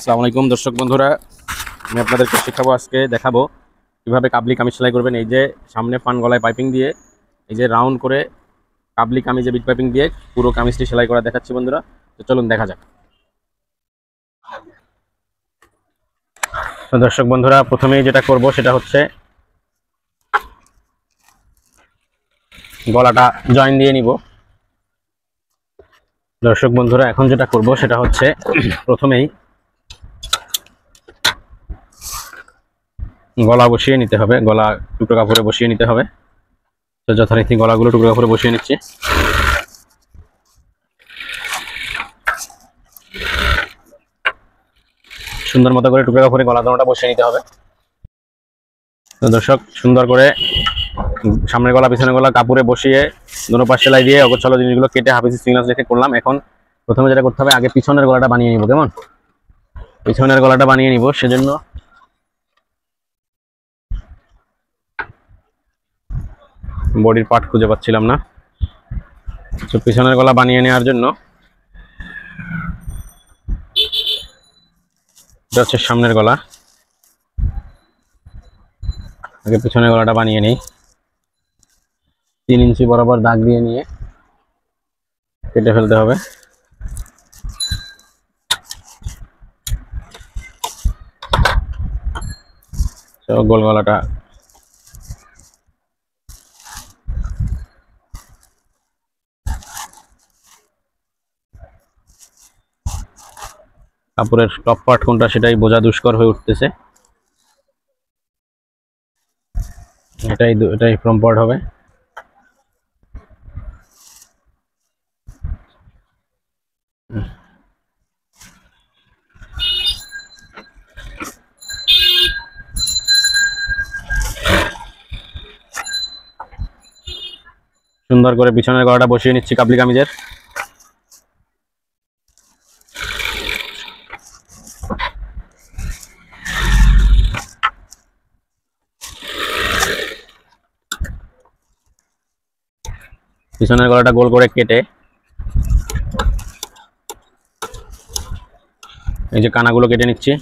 আসসালামু আলাইকুম দর্শক বন্ধুরা, আমি আপনাদেরকে শেখাবো, আজকে দেখাবো কিভাবে কাবলি কামিজ সেলাই করবেন। এই যে সামনে ফান গলায় পাইপিং দিয়ে এই যে রাউন্ড করে কাবলি কামিজে বিট পাইপিং দিয়ে পুরো কামিজটি সেলাই করা দেখাচ্ছি বন্ধুরা। তো চলুন দেখা যাক। তো দর্শক বন্ধুরা, প্রথমেই যেটা করব সেটা হচ্ছে গলাটা জয়েন দিয়ে নিব। দর্শক বন্ধুরা, এখন যেটা করব সেটা হচ্ছে প্রথমেই গলা বসিয়ে নিতে হবে, গলা টুকরো কাপড়ে বসিয়ে নিতে হবে। তো যথারীতি গলাগুলো টুকরো কাপড়ে বসিয়ে নিচ্ছি। সুন্দর মতো করে টুকরো কাপড়ে গলা দোনোটা বসিয়ে নিতে হবে। তো দর্শক, সুন্দর করে সামনের গলা পিছনের গলা কাপড়ে বসিয়ে দুটো পাশ সেলাই দিয়ে অগোছালো জিনিসগুলো কেটে হাফ ইঞ্চি সিগনাস রেখে করলাম। এখন প্রথমে যেটা করতে হবে, আগে পিছনের গলাটা বানিয়ে নিব। কেমন পিছনের গলাটা বানিয়ে নিব, সেজন্য বডির পার্ট খুঁজে পাচ্ছিলাম না। তো পিছনের গলা বানিয়ে নেওয়ার জন্য এটা হচ্ছে সামনের গলা, আগে পিছনের গলাটা বানিয়ে নিই। 3 ইঞ্চি বরাবর দাগ দিয়ে নিয়ে কেটে ফেলতে হবে। তো গোল গলাটা কাপড়ের টপ পার্ট কোনটা সেটাই বোঝা দুষ্কর হয়ে উঠতেছে। এটাই ফ্রন্ট পার্ট হবে। সুন্দর করে পিছনের গলাটা বসিয়ে নিচ্ছি কাবলি কামিজের। পিছনের গলাটা গোল করে কেটে এই যে কানাগুলো কেটে নিচ্ছি,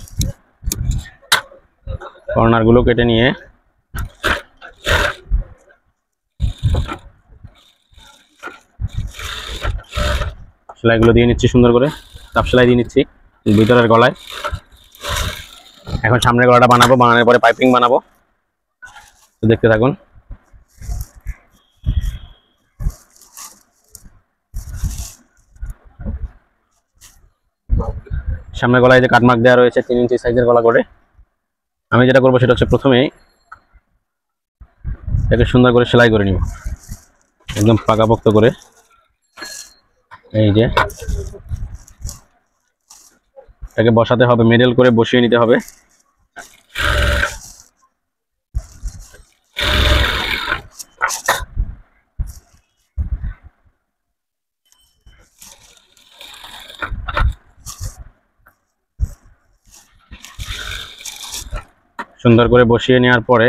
কর্নারগুলো কেটে নিয়ে সেলাইগুলো দিয়ে নিচ্ছি। সুন্দর করে চাপ সেলাই দিয়ে নিচ্ছি ভিতরের গলায়। এখন সামনের গলাটা বানাবো, বানানোর পরে পাইপিং বানাবো। তো দেখতে থাকুন। সামনের গলায় যে কাটমার্ক দেওয়া রয়েছে 3 ইঞ্চি সাইজের গলা করে, আমি যেটা করবো সেটা হচ্ছে প্রথমেই এটাকে সুন্দর করে সেলাই করে নিব, একদম পাকাপোক্ত করে। এই যে এটাকে বসাতে হবে, মিডল করে বসিয়ে নিতে হবে। সুন্দর করে বসিয়ে নেওয়ার পরে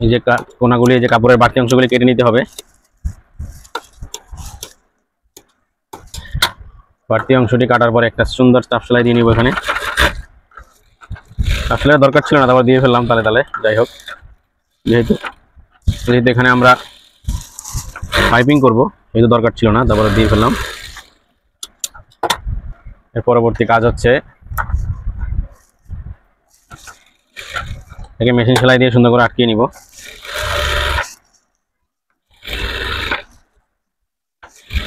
এই যে কোনাগুলি, এই যে কাপড়ের বাকি অংশগুলি কেটে নিতে হবে। বাড়তি অংশটি কাটার পরে একটা সুন্দর চাপ সেলাই দিয়ে নিব। এখানে চাপ সেলাই দরকার ছিল না, তারপর দিয়ে ফেললাম তালে তালে। যাই হোক, যেহেতু এখানে আমরা পাইপিং করব, এই তো দরকার ছিল না, তারপরে দিয়ে ফেললাম। এর পরবর্তী কাজ হচ্ছে একে মেশিন সেলাই দিয়ে সুন্দর করে আটকিয়ে নিব।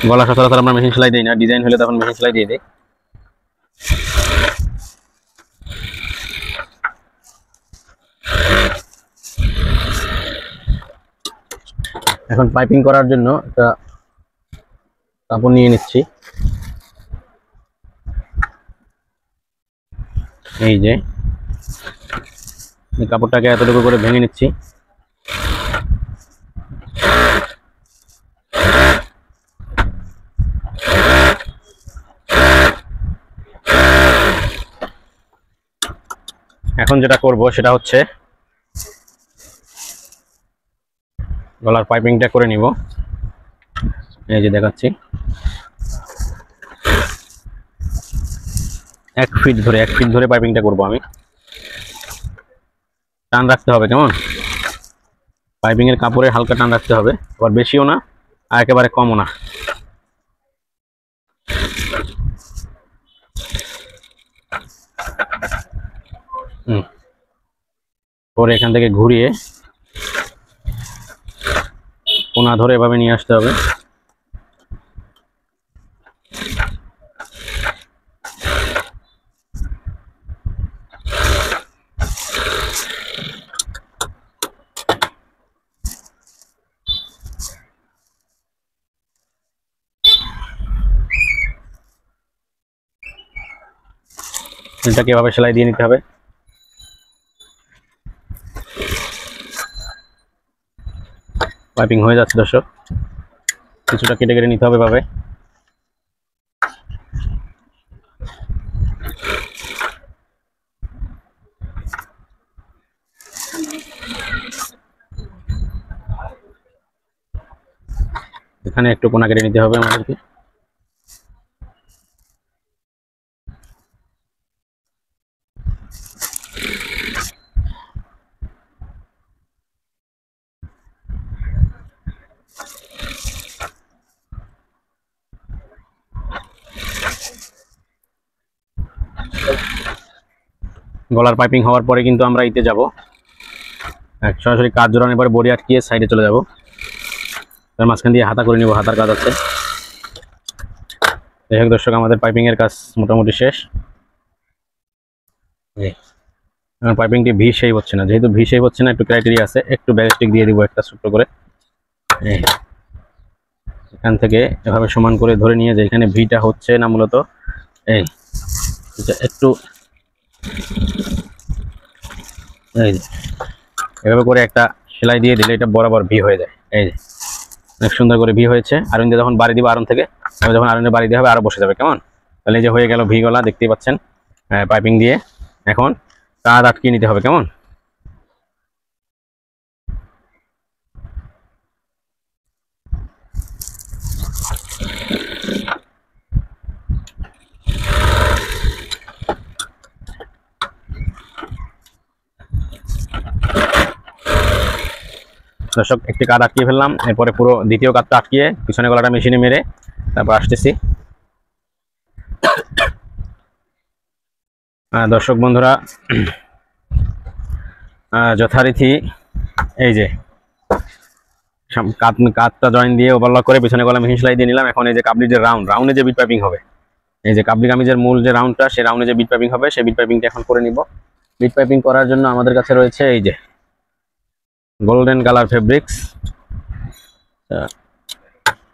গলা সচরাচর আমরা মেশিন সেলাই দিই না, ডিজাইন হলে তখন মেশিন সেলাই দিয়ে দিই। এখন পাইপিং করার জন্য একটা কাপড় নিয়ে নিচ্ছি। এই যে এই কাপড়টাকে এতটুকু করে ভেঙে নিচ্ছি। এখন যেটা করব সেটা হচ্ছে গলার পাইপিংটা করে নিব। এই যে দেখাচ্ছি, 1 ফিট ধরে পাইপিংটা করব আমি। টান রাখতে হবে, কেমন? পাইপিং এর কাপড়ে হালকা টান রাখতে হবে, আবার বেশিও না আর একেবারে কমও না। পরে এখান থেকে ঘুরিয়ে কোনা ধরে এভাবে নিয়ে আসতে হবে। এটাকে এভাবে সেলাই দিয়ে নিতে হবে। পাইপিং হয়ে যাচ্ছে দর্শক, কিছুটা কেটে কেটে নিতে হবে এভাবে। এখানে একটু কোনা কেটে নিতে হবে আমাদেরকে। গলার পাইপিং হওয়ার পরে কিন্তু আমরা ইতে যাব, সরাসরি কাজ জোড়ানোর পরে বডি আটকিয়ে সাইডে চলে যাব। তার মাঝখান দিয়ে হাতা করে নিব, হাতার কাজ আছে। যাই হোক দর্শক, আমাদের পাইপিং এর কাজ মোটামুটি শেষ। এখন পাইপিংটি ভি শেপ হচ্ছে না, যেহেতু ভি শেপ হচ্ছে না, একটু ক্রাইটেরিয়া আছে, একটু ব্যারিস্টিক দিয়ে দিব একটা ছোট্ট করে। এখান থেকে এভাবে সমান করে ধরে নিয়ে, যে এখানে ভিটা হচ্ছে না মূলত, এই একটু এই এভাবে করে একটা সেলাই দিয়ে দিলে এটা বরাবর ভি হয়ে যায়। এই যে অনেক সুন্দর করে ভি হয়েছে। আরুন যখন বাড়ি দিব, আরুন থেকে যখন আরুনের বাড়ি দিয়ে হবে আরো বসে যাবে, কেমন? তাহলে এই যে হয়ে গেল ভি গলা, দেখতেই পাচ্ছেন পাইপিং দিয়ে। এখন কাঁধ আটকিয়ে নিতে হবে, কেমন? দর্শক, একটি কাঁধ আটকিয়ে ফেললাম, এরপরে পুরো দ্বিতীয় কাঁধটা আটকিয়ে পিছনে গলাটা মেশিনে মেরে তারপর আসতেছি। দর্শক বন্ধুরা, যথারীতি এই যে কাঁধটা জয়েন দিয়ে ওভারলক করে পিছনে গলা মেশিন সেলাই দিয়ে নিলাম। এখন এই যে কাবলির যে রাউন্ডে যে বিট পাইপিং হবে, এই যে কাবলি কামিজের মূল যে রাউন্ডটা, সেই রাউন্ডে যে বিট পাইপিং হবে, সেই বিট পাইপিংটা এখন করে নিব। বিট পাইপিং করার জন্য আমাদের কাছে রয়েছে এই যে golden colour fabrics.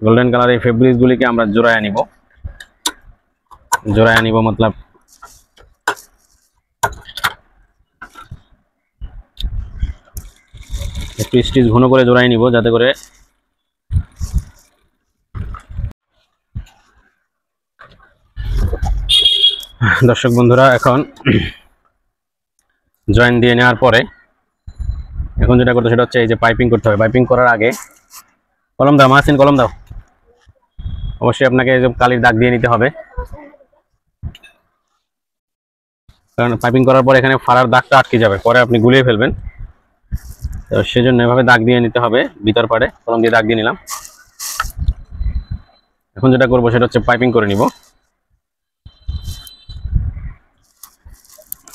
Golden colour এই ফেব্রিক্সগুলিকে আমরা জোড়ায় নিব, মতলব একটু স্টিচ ঘন করে জোড়ায় নিব, যাতে করে দর্শক বন্ধুরা, এখন জয়েন দিয়ে নেওয়ার পরে এখন যেটা করতে সেটা হচ্ছে এই যে পাইপিং করতে হবে। পাইপিং করার আগে কলম দাও, মাসিন কলম দাও। অবশ্যই আপনাকে এই যে কালির দাগ দিয়ে নিতে হবে, কারণ পাইপিং করার পর এখানে ফাড়ার দাগটা আটকে যাবে, পরে আপনি গুলিয়ে ফেলবেন। তো সেজন্য এভাবে দাগ দিয়ে নিতে হবে, ভিতর পাড়ে কলম দিয়ে দাগ দিয়ে নিলাম। এখন যেটা করবো সেটা হচ্ছে পাইপিং করে নিব।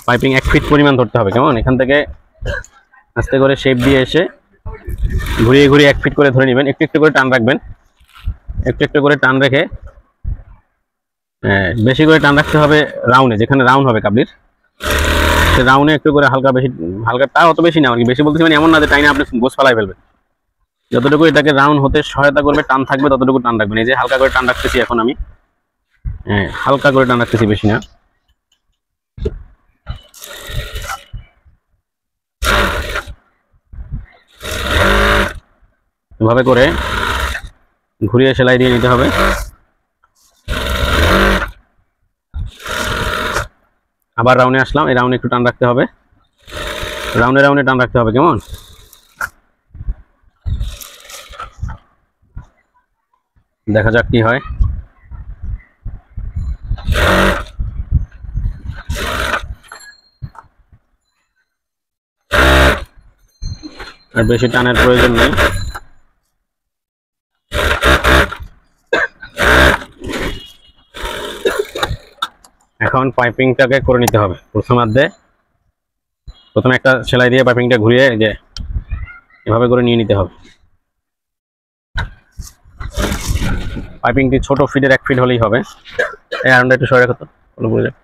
পাইপিং 1 ফিট পরিমাণ ধরতে হবে, কেমন? এখান থেকে আস্তে করে শেপ দিয়ে এসে ঘুরিয়ে 1 ফিট করে ধরে নেবেন। একটু একটু করে টান রাখবেন, একটু করে টান রেখে বেশি করে টান রাখতে হবে রাউন্ডে, যেখানে রাউন্ড হবে কাবলির, সে রাউন্ডে একটু করে হালকা তা অত বেশি না, আর কি বেশি বলতেছি মানে এমন না যে টাইনে আপনি গোছ ফেলাই ফেলবেন। যতটুকু এটাকে রাউন্ড হতে সহায়তা করবে, টান থাকবে, ততটুকু টান রাখবেন। এই যে হালকা করে টান রাখতেছি এখন আমি, হালকা করে টান রাখতেছি, বেশি না। এভাবে করে ঘুরিয়ে সেলাই দিয়ে নিতে হবে। আবার রাউন্ডে আসলাম, এই রাউন্ডে একটু টান রাখতে হবে, রাউন্ডে রাউন্ডে টান রাখতে হবে, কেমন? দেখা যাক কি হয়। আর বেশি টানের প্রয়োজন নেই। এখন পাইপিংটাকে করে নিতে হবে। প্রথমে একটা সেলাই দিয়ে পাইপিংটা ঘুরিয়ে যে এভাবে করে নিয়ে নিতে হবে। পাইপিংটি ছোট ফিটের 1 ফিট হলেই হবে। এই আয়রনটা একটু সরে রাখো তো, পড়ে যাবে।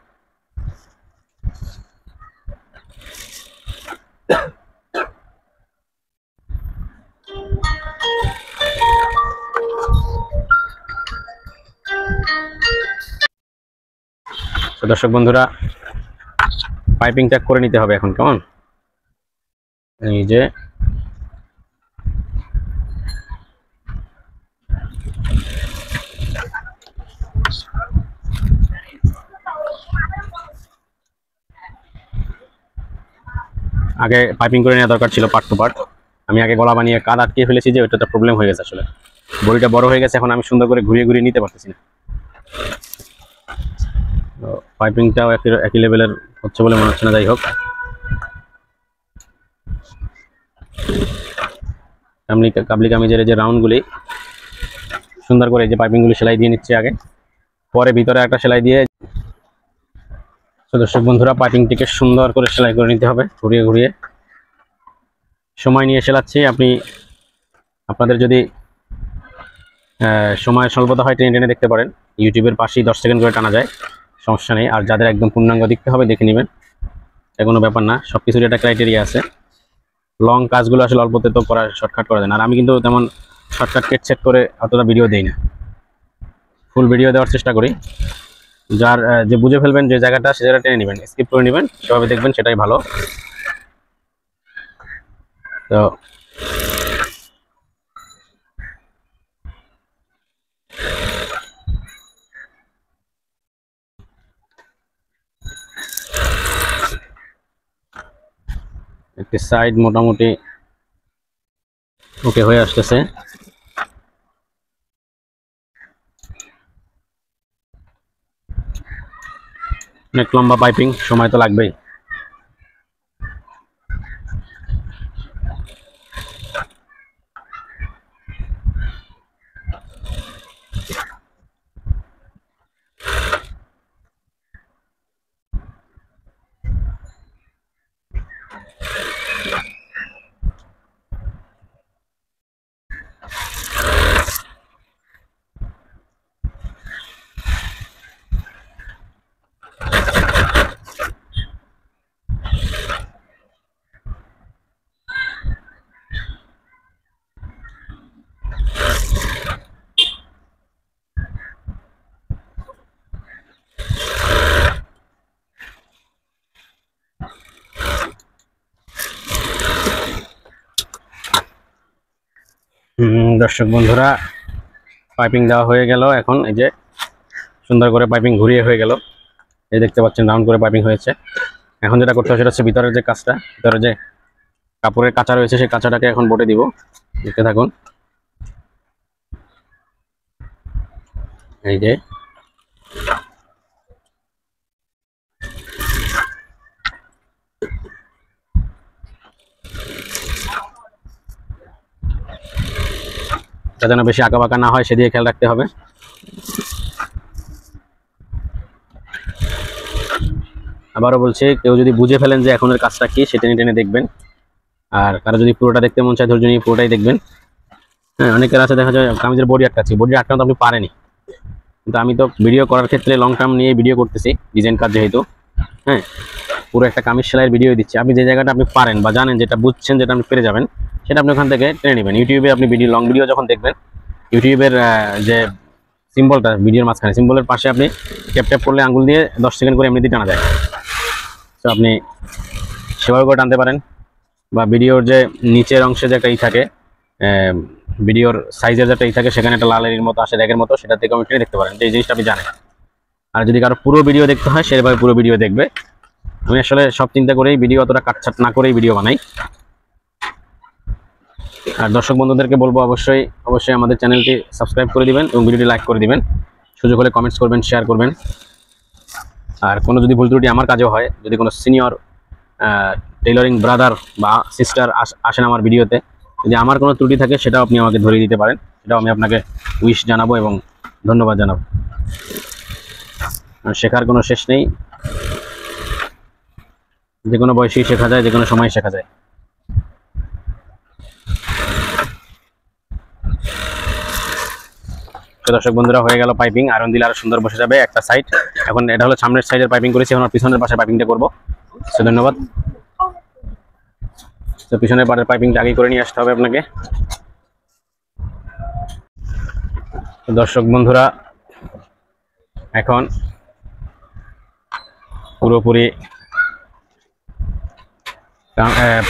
দর্শক বন্ধুরা, পাইপিংটা করে নিতে হবে এখন, কেমন? এই যে আগে পাইপিং করে নেওয়া দরকার ছিল পার্ট টু পার্ট। আমি আগে গলা বানিয়ে কাদ আটকে ফেলেছি, যে ওইটা প্রবলেম হয়ে গেছে। আসলে বড়িটা বড় হয়ে গেছে, এখন আমি সুন্দর করে ঘুরিয়ে ঘুরিয়ে নিতে পারতেছি না। পাইপিংটাও একই লেভেলের হচ্ছে বলে মনে হচ্ছে না। যাই হোক, কাবলি কামিজের যে রাউন্ডগুলি সুন্দর করে যে পাইপিংগুলি সেলাই দিয়ে নিচ্ছে আগে, পরে ভিতরে একটা সেলাই দিয়ে। দর্শক বন্ধুরা, পাইপিংটিকে সুন্দর করে সেলাই করে নিতে হবে ঘুরিয়ে ঘুরিয়ে। সময় নিয়ে সেলাচ্ছি। আপনাদের যদি সময় স্বল্পতা হয়, টেনে টেনে দেখতে পারেন। ইউটিউবের পাশেই 10 সেকেন্ড করে টানা যায়, সমস্যা নেই। আর যাদের একদম পূর্ণাঙ্গ দেখতে হবে, দেখে নেবেন, এটা কোনো ব্যাপার না। সব কিছুর একটা ক্রাইটেরিয়া আছে। লং কাজগুলো আসলে অল্পতে তো করা, শর্টকাট করা যায় না। আর আমি কিন্তু তেমন শর্টকাট কেট সেট করে অতটা ভিডিও দেই না, ফুল ভিডিও দেওয়ার চেষ্টা করি। যার যে বুঝে ফেলবেন যে জায়গাটা, সে জায়গাটা টেনে নেবেন, স্কিপ করে নেবেন, সেভাবে দেখবেন, সেটাই ভালো। তো একটি সাইড মোটামুটি ওকে হয়ে আসতেছে। অনেক লম্বা পাইপিং, সময় তো লাগবেই। দর্শক বন্ধুরা, পাইপিং দেওয়া হয়ে গেল। এখন এই যে সুন্দর করে পাইপিং ঘুরিয়ে হয়ে গেল। এই দেখতে পাচ্ছেন রাউন্ড করে পাইপিং হয়েছে। এখন যেটা করতে হবে সেটা হচ্ছে ভিতরের যে কাজটা, ভিতরে যে কাপড়ের কাঁচা রয়েছে, সেই কাঁচাটাকে এখন বটে দিব। দেখতে থাকুন। এই যে যেন বেশি আঁকা বাঁকা না হয়, সেদিকে খেয়াল রাখতে হবে। আবারও বলছি, কেউ যদি বুঝে ফেলেন যে এখনের কাজটা কি, সেটা টেনে টেনে দেখবেন। আর কারো যদি পুরোটা দেখতে মন চায়, ধৈর্য নিয়ে পুরোটাই দেখবেন। হ্যাঁ, অনেকের আছে দেখা যায় কামিজের বডি আটকাচ্ছি, বডি আটকানো তো আপনি পারেনি। কিন্তু আমি তো ভিডিও করার ক্ষেত্রে লং টার্ম নিয়ে ভিডিও করতেছি, ডিজাইন কাজ যেহেতু। হ্যাঁ, পুরো একটা কামিজ সেলাইয়ের ভিডিও দিচ্ছি। আপনি যে জায়গাটা আপনি পারেন বা জানেন, যেটা বুঝছেন, যেটা আপনি পেরে যাবেন, সেটা আপনি ওখান থেকে টেনে নেবেন। ইউটিউবে আপনি লং ভিডিও যখন দেখবেন, ইউটিউবের যে সিম্বলটা ভিডিওর মাঝখানে, সিম্বলের পাশে আপনি ট্যাপ ট্যাপ করলে আঙ্গুল দিয়ে 10 সেকেন্ড করে এমনিতেই টানা যায়। তো আপনি সেভাবে করে টানতে পারেন। বা ভিডিওর যে নিচের অংশে যে একটা থাকে, ভিডিওর সাইজের যেটা থাকে, সেখানে একটা লালের মতো আসে, র্যাগের মতো, সেটা থেকে আমি টেনে দেখতে পারেন, যে এই জিনিসটা আপনি জানেন। আর যদি কারো পুরো ভিডিও দেখতে হয়, সেভাবে পুরো ভিডিও দেখবে। আমি আসলে সব চিন্তা করেই ভিডিও অতটা কাটছাট না করেই ভিডিও বানাই। আর দর্শক বন্ধুদেরকে বলবো অবশ্যই আমাদের চ্যানেলটি সাবস্ক্রাইব করে দিবেন এবং ভিডিওটি লাইক করে দিবেন, সুযোগ হলে কমেন্টস করবেন, শেয়ার করবেন। আর কোনো যদি ভুল ত্রুটি আমার কাজেও হয়, যদি কোনো সিনিয়র টেইলরিং ব্রাদার বা সিস্টার আসেন আমার ভিডিওতে, যদি আমার কোনো ত্রুটি থাকে সেটাও আপনি আমাকে ধরিয়ে দিতে পারেন, সেটাও আমি আপনাকে উইশ জানাবো এবং ধন্যবাদ জানাবো। শেখার কোনো শেষ নেই, যে কোনো বয়সেই শেখা যায়, যে কোনো সময় শেখা যায়। দর্শক বন্ধুরা, হয়ে গেল পাইপিং, আয়রন দিলে আরো সুন্দর বসে যাবে একটা সাইড। এখন এটা হলো সামনের সাইডের পাইপিং করেছি, এখন পিছনের পাশে পাইপিংটা করবো। ধন্যবাদ। তো পিছনের পাশের পাইপিংটা আগে করে নিয়ে আসতে হবে আপনাকে। দর্শক বন্ধুরা, এখন পুরোপুরি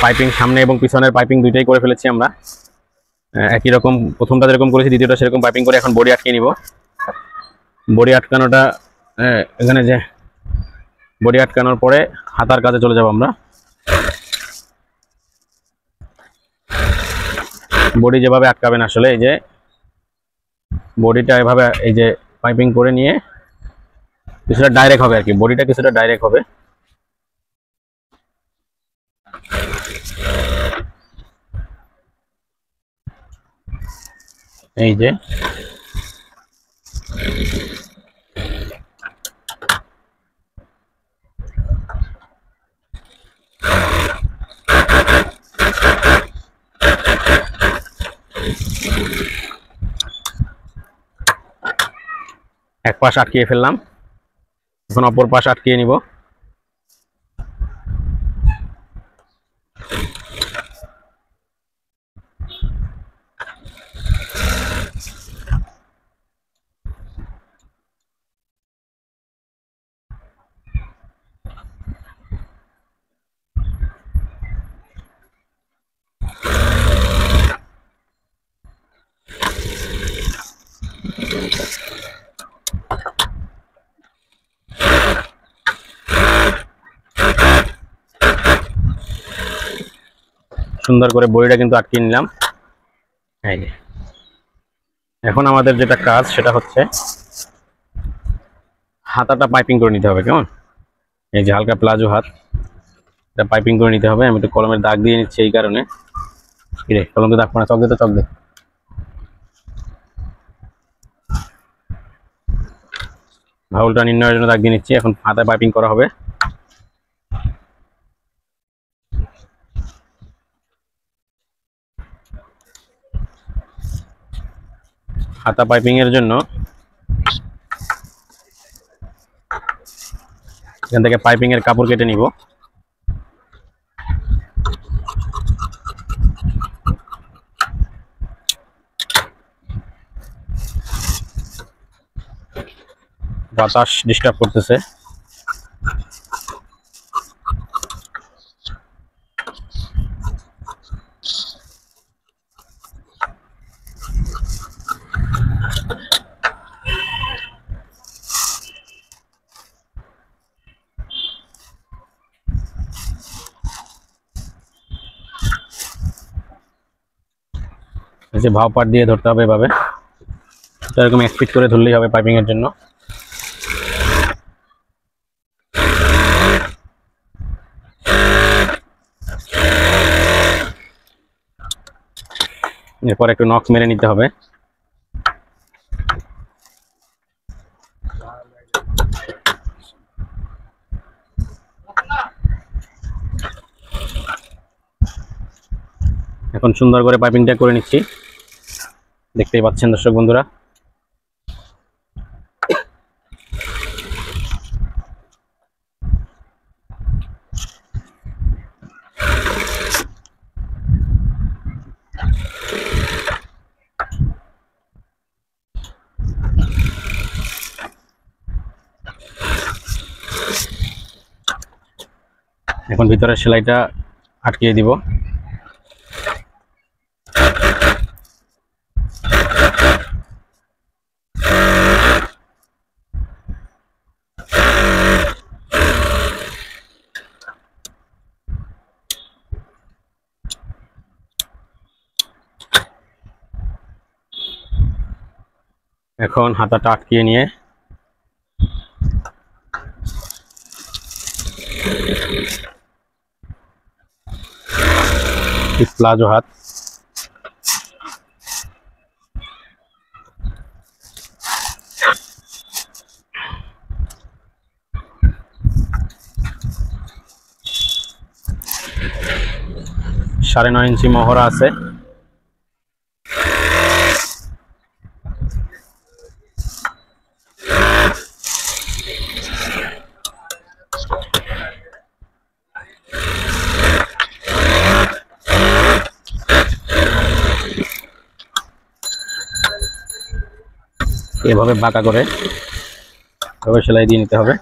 পাইপিং সামনে এবং পিছনের পাইপিং দুইটাই করে ফেলেছি আমরা। একই রকম প্রথমটা যেরকম করেছি দ্বিতীয়টা সেরকম পাইপিং করে এখন বডি আটকে নিব। বডি আটকানোটা এখানে যে বডি আটকানোর পরে হাতার কাজে চলে যাব আমরা। বডি যেভাবে আটকাবেন আসলে, এই যে বডিটা এভাবে এই যে পাইপিং করে নিয়ে কিছুটা ডাইরেক্ট হবে আর কি, বডিটা কিছুটা ডাইরেক্ট হবে। এই যে এক পাশ আটকিয়ে ফেললাম, এখন অপর পাশ আটকিয়ে নিব। সুন্দর করে বডিটা কিন্তু আটকিয়ে নিলাম। এই যে এখন আমাদের যেটা কাজ সেটা হচ্ছে হাতাটা পাইপিং করে নিতে হবে। কেমন, এই যে হালকা প্লাজো হাত, এটা পাইপিং করে নিতে হবে। আমি একটু কলমের দাগ দিয়ে নিচ্ছি এই কারণে। রে কলমে দাগ পড়া, চক দে তো, চক দে। ভাউলটা নির্ণয়ের জন্য দাগ দিয়ে নিচ্ছি, এখন হাতায় পাইপিং করা হবে। হাতা পাইপিং এর জন্য এখান থেকে পাইপিং এর কাপড় কেটে নিব। বাতাস ডিস্টার্ব করতেছে। যে ভাও পাট দিয়ে ধরতে হবে এভাবে, এরকম এক ফিট করে ধরলেই হবে পাইপিং এর জন্য। এরপর একটু নখ মেরে নিতে হবে। এখন সুন্দর করে পাইপিংটা করে নিচ্ছি, দেখতেই পাচ্ছেন দর্শক বন্ধুরা। এখন ভিতরে সেলাইটা আটকিয়ে দিব। এখন হাতাটা আটকিয়ে নিয়ে প্লাজো হাত, সাড়ে 9 ইঞ্চি মহড়া আছে। এভাবে বাঁকা করে সেলাই দিয়ে নিতে হবে।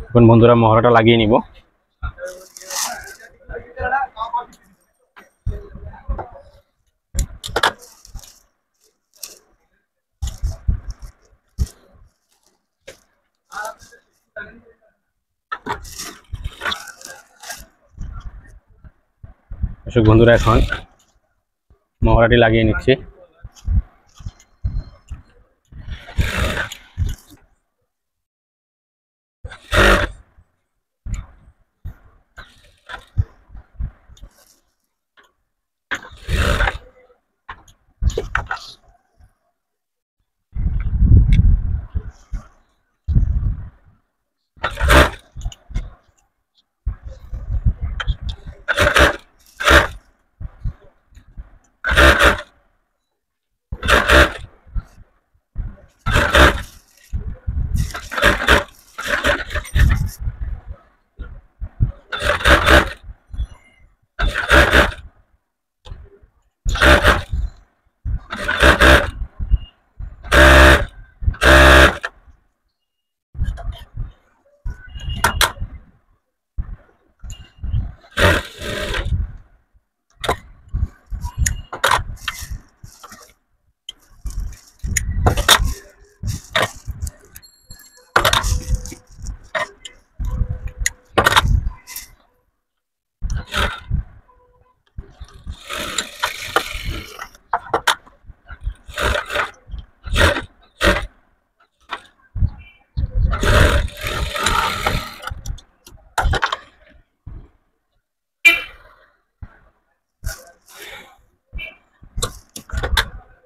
এখন বন্ধুরা মহড়াটা লাগিয়ে নিব। দর্শক বন্ধুরা এখন মহড়াটি লাগিয়ে নিচ্ছি।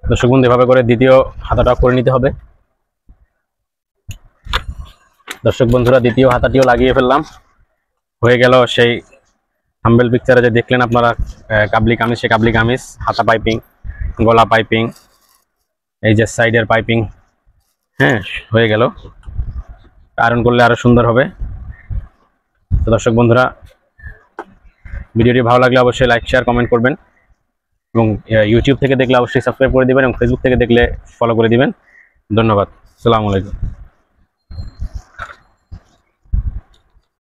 দর্শক বন্ধু এভাবে করে দ্বিতীয় হাতাটা করে নিতে হবে। দর্শক বন্ধুরা দ্বিতীয় হাতাটিও লাগিয়ে ফেললাম। হয়ে গেল সেই থাম্বনেল পিকচারে যে দেখলেন আপনারা কাবলি কামিজ, সে কাবলি কামিজ, হাতা পাইপিং, গলা পাইপিং, এই যে সাইডের পাইপিং। হ্যাঁ, হয়ে গেল। আয়রন করলে আরো সুন্দর হবে। তো দর্শক বন্ধুরা ভিডিওটি ভালো লাগলে অবশ্যই লাইক শেয়ার কমেন্ট করবেন এবং ইউটিউব থেকে দেখলে অবশ্যই সাবস্ক্রাইব করে দিবেন এবং ফেসবুক থেকে দেখলে ফলো করে দিবেন। ধন্যবাদ। আসসালামু আলাইকুম।